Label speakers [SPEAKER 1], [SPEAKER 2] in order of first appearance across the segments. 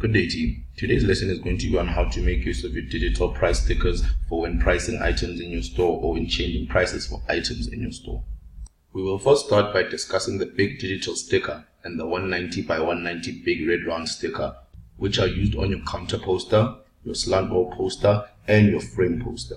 [SPEAKER 1] Good day team. Today's lesson is going to be on how to make use of your digital price stickers for when pricing items in your store or when changing prices for items in your store. We will first start by discussing the big digital sticker and the 190 by 190 big red round sticker, which are used on your counter poster, your slant wall poster, and your frame poster.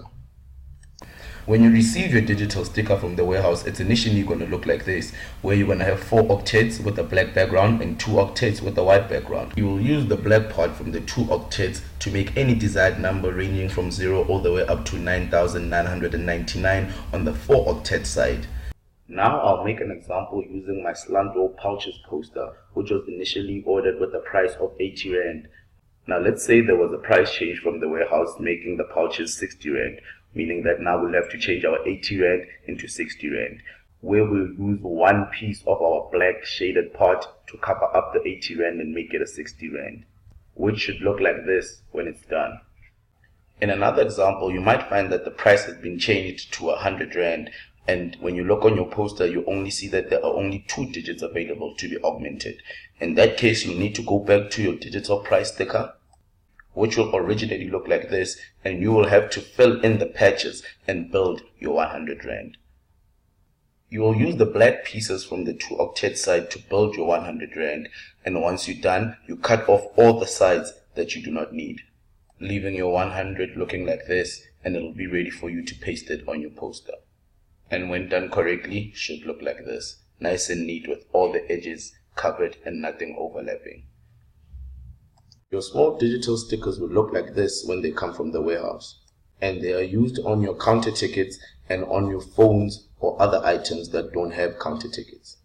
[SPEAKER 1] When you receive your digital sticker from the warehouse, it's initially going to look like this, where you're going to have 4 octets with a black background and 2 octets with a white background. You will use the black part from the 2 octets to make any desired number ranging from 0 all the way up to 9,999 on the 4 octet side. Now I'll make an example using my slant roll pouches poster, which was initially ordered with a price of 80 Rand. Now let's say there was a price change from the warehouse making the pouches 60 Rand. Meaning that now we'll have to change our 80 Rand into 60 Rand, where we'll use one piece of our black shaded part to cover up the 80 Rand and make it a 60 Rand, which should look like this when it's done. In another example, you might find that the price has been changed to 100 Rand, and when you look on your poster, you only see that there are only 2 digits available to be augmented. In that case, you need to go back to your digital price sticker, which will originally look like this, and you will have to fill in the patches and build your 100 Rand. You will use the black pieces from the 2 octet side to build your 100 Rand, and once you're done, you cut off all the sides that you do not need, leaving your 100 looking like this, and it'll be ready for you to paste it on your poster. And when done correctly, should look like this, nice and neat with all the edges covered and nothing overlapping. Your small digital stickers will look like this when they come from the warehouse, and they are used on your counter tickets and on your phones or other items that don't have counter tickets.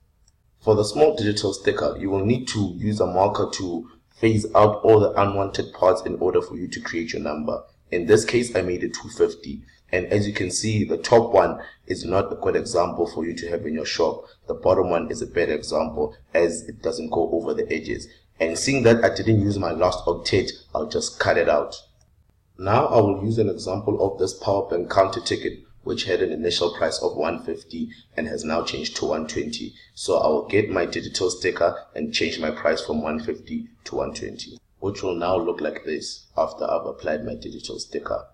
[SPEAKER 1] For the small digital sticker, you will need to use a marker to phase out all the unwanted parts in order for you to create your number. In this case, I made it 250, and as you can see, the top one is not a good example for you to have in your shop. The bottom one is a better example as it doesn't go over the edges. And seeing that I didn't use my last octet, I'll just cut it out. Now I will use an example of this power bank counter ticket, which had an initial price of 150 and has now changed to 120. So I will get my digital sticker and change my price from 150 to 120, which will now look like this after I've applied my digital sticker.